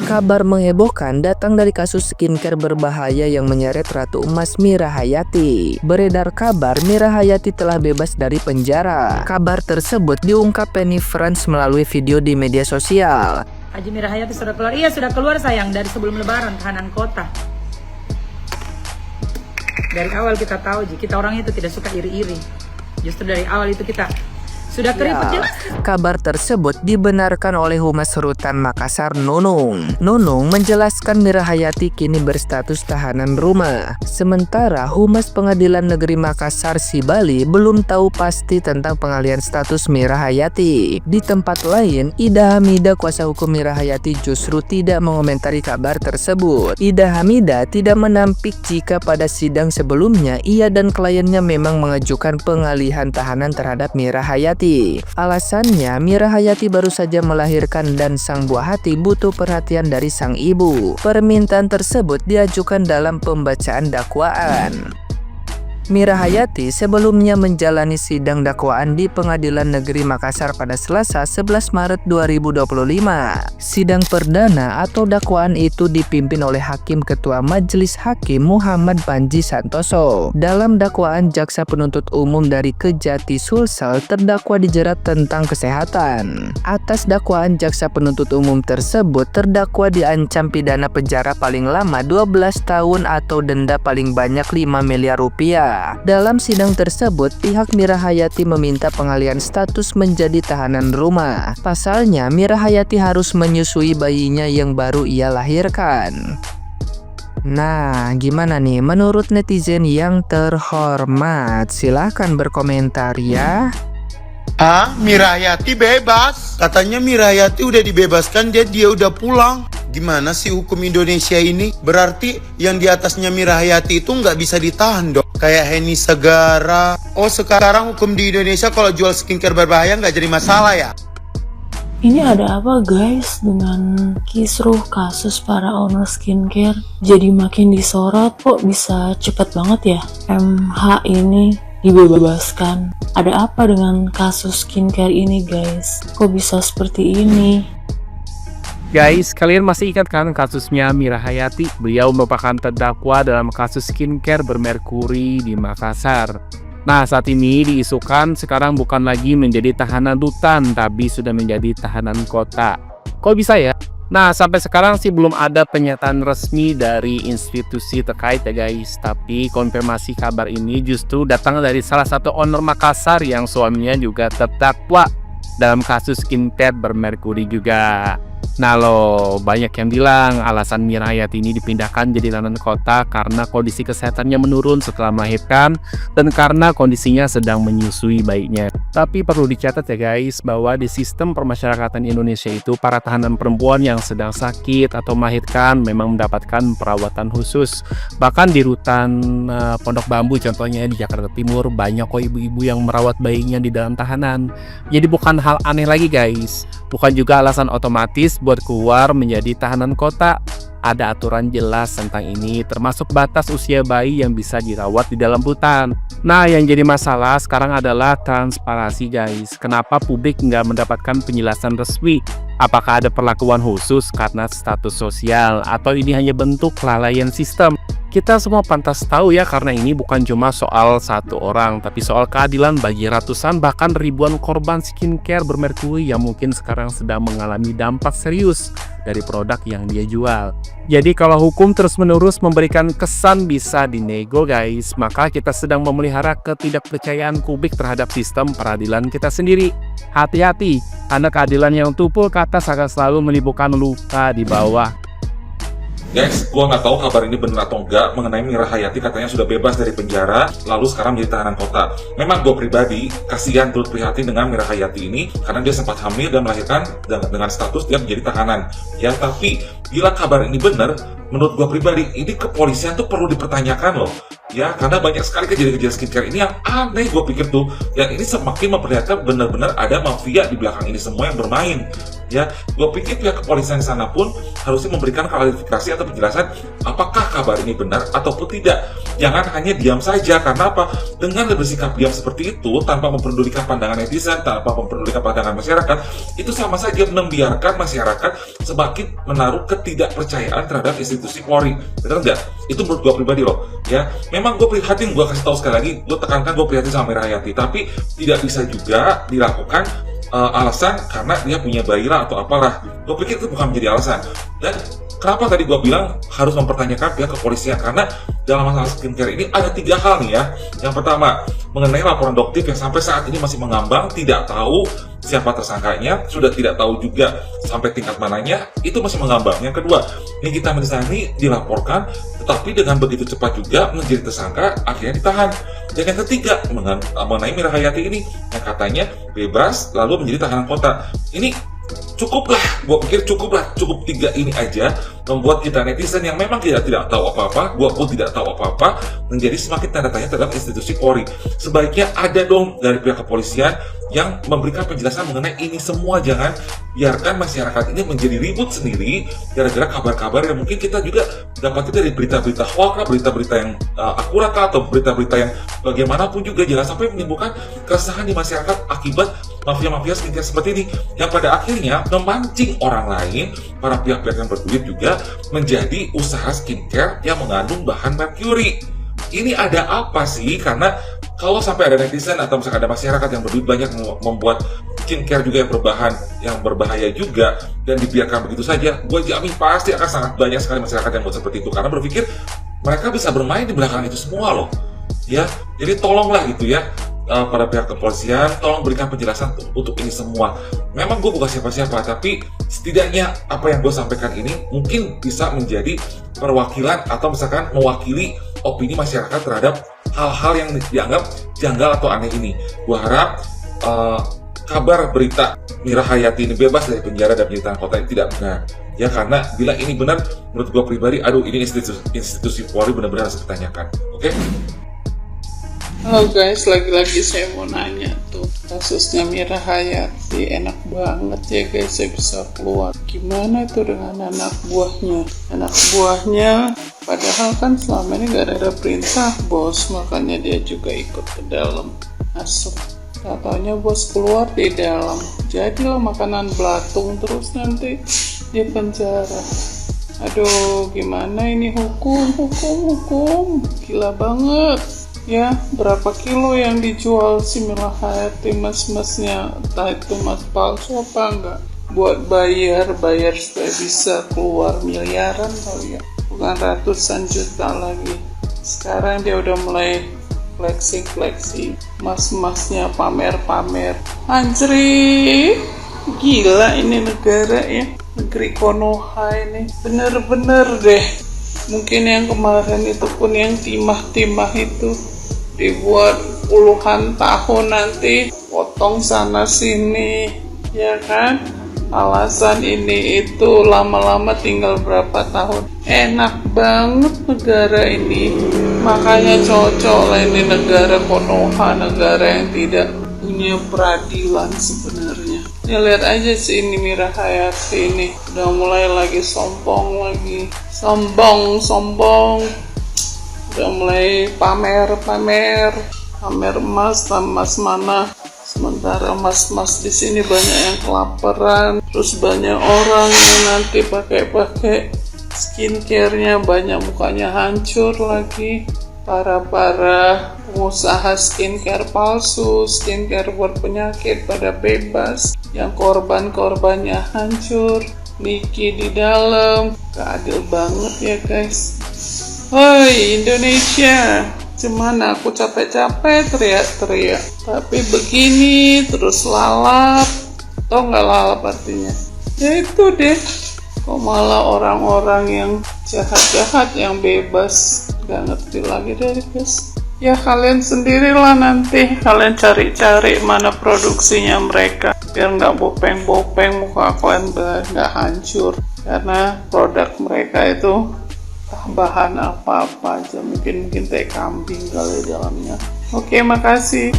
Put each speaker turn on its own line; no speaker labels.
Kabar menghebohkan datang dari kasus skincare berbahaya yang menyeret Ratu Emas Mira Hayati. Beredar kabar Mira Hayati telah bebas dari penjara. Kabar tersebut diungkap Penny France melalui video di media sosial.
Haji Mira Hayati sudah keluar. Iya, sudah keluar sayang, dari sebelum lebaran, tahanan kota. Dari awal kita tahu, kita orang itu tidak suka iri-iri. Justru dari awal itu kita sudah keriput jelas.
Kabar tersebut dibenarkan oleh Humas Rutan Makassar Nunung. Nunung menjelaskan Mira Hayati kini berstatus tahanan rumah. Sementara Humas Pengadilan Negeri Makassar Sibali belum tahu pasti tentang pengalihan status Mira Hayati. Di tempat lain, Ida Hamida, kuasa hukum Mira Hayati, justru tidak mengomentari kabar tersebut. Ida Hamida tidak menampik jika pada sidang sebelumnya ia dan kliennya memang mengajukan pengalihan tahanan terhadap Mira Hayati. Alasannya, Mira Hayati baru saja melahirkan dan sang buah hati butuh perhatian dari sang ibu. Permintaan tersebut diajukan dalam pembacaan dakwaan. Mira Hayati sebelumnya menjalani sidang dakwaan di Pengadilan Negeri Makassar pada Selasa 11 Maret 2025. Sidang perdana atau dakwaan itu dipimpin oleh Hakim Ketua Majelis Hakim Muhammad Panji Santoso. Dalam dakwaan, jaksa penuntut umum dari Kejati Sulsel terdakwa dijerat tentang kesehatan. Atas dakwaan jaksa penuntut umum tersebut, terdakwa diancam pidana penjara paling lama 12 tahun atau denda paling banyak 5 miliar rupiah. Dalam sidang tersebut, pihak Mira Hayati meminta pengalihan status menjadi tahanan rumah. Pasalnya, Mira Hayati harus menyusui bayinya yang baru ia lahirkan. Nah, gimana nih menurut netizen yang terhormat? Silahkan berkomentar ya.
Mira Hayati bebas? Katanya Mira Hayati udah dibebaskan, dia udah pulang. Gimana sih hukum Indonesia ini? Berarti yang di atasnya Mira Hayati itu nggak bisa ditahan dong. Kayak Heni Segara. Oh, sekarang hukum di Indonesia kalau jual skincare berbahaya nggak jadi masalah ya?
Ini ada apa guys dengan kisruh kasus para owner skincare? Jadi makin disorot, kok bisa cepet banget ya MH ini dibebaskan? Ada apa dengan kasus skincare ini guys? Kok bisa seperti ini?
Guys, kalian masih ingat kan kasusnya Mira Hayati? Beliau merupakan terdakwa dalam kasus skincare bermerkuri di Makassar. Nah, saat ini diisukan sekarang bukan lagi menjadi tahanan rutan, tapi sudah menjadi tahanan kota. Kok bisa ya? Nah, sampai sekarang sih belum ada pernyataan resmi dari institusi terkait ya guys. Tapi konfirmasi kabar ini justru datang dari salah satu owner Makassar yang suaminya juga terdakwa dalam kasus skincare bermerkuri juga. Nah loh, banyak yang bilang alasan Mira Hayati ini dipindahkan jadi tahanan kota karena kondisi kesehatannya menurun setelah melahirkan dan karena kondisinya sedang menyusui bayinya. Tapi perlu dicatat ya guys, bahwa di sistem permasyarakatan Indonesia itu para tahanan perempuan yang sedang sakit atau melahirkan memang mendapatkan perawatan khusus. Bahkan di rutan Pondok Bambu contohnya di Jakarta Timur banyak kok ibu-ibu yang merawat bayinya di dalam tahanan. Jadi bukan hal aneh lagi guys. Bukan juga alasan otomatis buat keluar menjadi tahanan kota. Ada aturan jelas tentang ini, termasuk batas usia bayi yang bisa dirawat di dalam rutan. Nah, yang jadi masalah sekarang adalah transparansi guys. Kenapa publik nggak mendapatkan penjelasan resmi? Apakah ada perlakuan khusus karena status sosial? Atau ini hanya bentuk kelalaian sistem? Kita semua pantas tahu ya, karena ini bukan cuma soal satu orang, tapi soal keadilan bagi ratusan bahkan ribuan korban skincare bermerkuri yang mungkin sekarang sedang mengalami dampak serius dari produk yang dia jual. Jadi kalau hukum terus-menerus memberikan kesan bisa dinego guys, maka kita sedang memelihara ketidakpercayaan publik terhadap sistem peradilan kita sendiri. Hati-hati, karena keadilan yang tumpul ke atas akan selalu menimbulkan luka di bawah.
Guys, gue nggak tahu kabar ini benar atau enggak mengenai Mira Hayati katanya sudah bebas dari penjara, lalu sekarang menjadi tahanan kota. Memang gue pribadi kasihan turut prihatin dengan Mira Hayati ini karena dia sempat hamil dan melahirkan dengan status dia menjadi tahanan. Ya, tapi bila kabar ini benar, menurut gue pribadi ini kepolisian tuh perlu dipertanyakan loh. ya, karena banyak sekali kejadian-kejadian skincare ini yang aneh. Gue pikir tuh yang ini semakin memperlihatkan benar-benar ada mafia di belakang ini semua yang bermain. Ya, gue pikir pihak kepolisian di sana pun harusnya memberikan klarifikasi atau penjelasan apakah kabar ini benar ataupun tidak. Jangan hanya diam saja, karena apa? Dengan bersikap diam seperti itu tanpa memperdulikan pandangan netizen, tanpa memperdulikan pandangan masyarakat, itu sama saja membiarkan masyarakat semakin menaruh ketidakpercayaan terhadap institusi Polri. Benar nggak? Itu menurut gue pribadi loh. Ya, memang gue prihatin, gue kasih tahu sekali lagi, gue tekankan gue prihatin sama Mirahayati, tapi tidak bisa juga dilakukan alasan karena dia punya bayi lah atau apalah. Gue pikir itu bukan menjadi alasan. Dan kenapa tadi gue bilang harus mempertanyakan pihak kepolisian, karena dalam masalah skincare ini ada 3 hal nih ya. Yang pertama, mengenai laporan Doktif yang sampai saat ini masih mengambang, tidak tahu siapa tersangkanya, sudah tidak tahu juga sampai tingkat mananya, itu masih mengambang. Yang kedua, Nikita Mirzani dilaporkan, tetapi dengan begitu cepat juga menjadi tersangka, akhirnya ditahan. Dan yang ketiga, mengenai Mirahayati ini, yang katanya bebas lalu menjadi tahanan kota. Ini cukuplah, gue pikir cukup 3 ini aja membuat kita netizen yang memang tidak tahu apa-apa, gue pun tidak tahu apa-apa, menjadi semakin tanda tanya terhadap institusi Polri. Sebaiknya ada dong dari pihak kepolisian yang memberikan penjelasan mengenai ini semua. Jangan biarkan masyarakat ini menjadi ribut sendiri gara-gara kabar-kabar yang mungkin kita juga dapat dari berita-berita hoax, berita-berita yang akurat atau berita-berita yang bagaimanapun juga. Jangan sampai menimbulkan keresahan di masyarakat akibat mafia-mafia skincare seperti ini yang pada akhirnya memancing orang lain, para pihak-pihak yang berduit juga, menjadi usaha skincare yang mengandung bahan merkuri. Ini ada apa sih? Karena kalau sampai ada netizen atau misalkan ada masyarakat yang berduit banyak membuat skincare juga yang berbahaya juga dan dibiarkan begitu saja, gue jamin pasti akan sangat banyak sekali masyarakat yang buat seperti itu karena berpikir mereka bisa bermain di belakang itu semua loh. Ya, jadi tolonglah gitu ya. Pada pihak kepolisian, tolong berikan penjelasan untuk ini semua. Memang gue bukan siapa-siapa, tapi setidaknya apa yang gue sampaikan ini mungkin bisa menjadi perwakilan atau misalkan mewakili opini masyarakat terhadap hal-hal yang dianggap janggal atau aneh ini. Gue harap kabar berita Mirahayati ini bebas dari penjara dan menjadi tahanan kota ini tidak benar. Ya, karena bila ini benar, menurut gue pribadi, ini institusi Polri benar-benar harus ditanyakan. Oke?
Halo guys, lagi-lagi saya mau nanya tuh, kasusnya Mirahayati enak banget ya guys, saya bisa keluar. Gimana tuh dengan anak buahnya? Anak buahnya padahal kan selama ini gak ada perintah bos, makanya dia juga ikut ke dalam masuk. Katanya bos keluar di dalam, jadilah makanan belatung terus nanti di penjara. Aduh, gimana ini hukum, gila banget. Ya, berapa kilo yang dijual si Mirahayati mas-masnya, entah itu mas palsu apa enggak, buat bayar supaya bisa keluar miliaran kali ya, bukan ratusan juta lagi. Sekarang dia udah mulai flexing, mas-masnya pamer. Anjri, gila ini negara ya, negeri Konoha ini, bener-bener deh. Mungkin yang kemarin itu pun yang timah itu dibuat puluhan tahun nanti, potong sana sini, ya kan? Alasan ini itu, lama-lama tinggal berapa tahun. Enak banget negara ini, makanya cocok lah ini negara Konoha, negara yang tidak punya peradilan sebenarnya. Ya lihat aja sih ini Mirahayati ini udah mulai lagi sombong, udah mulai pamer emas mana, sementara emas di sini banyak yang kelaparan, terus banyak orang yang nanti pakai skincare-nya banyak mukanya hancur lagi. Para pengusaha skincare palsu, skincare berpenyakit pada bebas, yang korbannya hancur, Niki di dalam. Gak adil banget ya guys. Hoi Indonesia, cuman aku capek-capek teriak-teriak, tapi begini terus lalap. Tau gak lalap artinya? Ya itu deh, kok malah orang-orang yang jahat-jahat yang bebas. Gak ngerti lagi deh guys. Ya kalian sendirilah nanti, kalian cari-cari mana produksinya mereka, biar nggak bopeng-bopeng muka kalian nggak hancur, karena produk mereka itu bahan apa-apa aja, mungkin teh kambing kali dalamnya. Oke, makasih.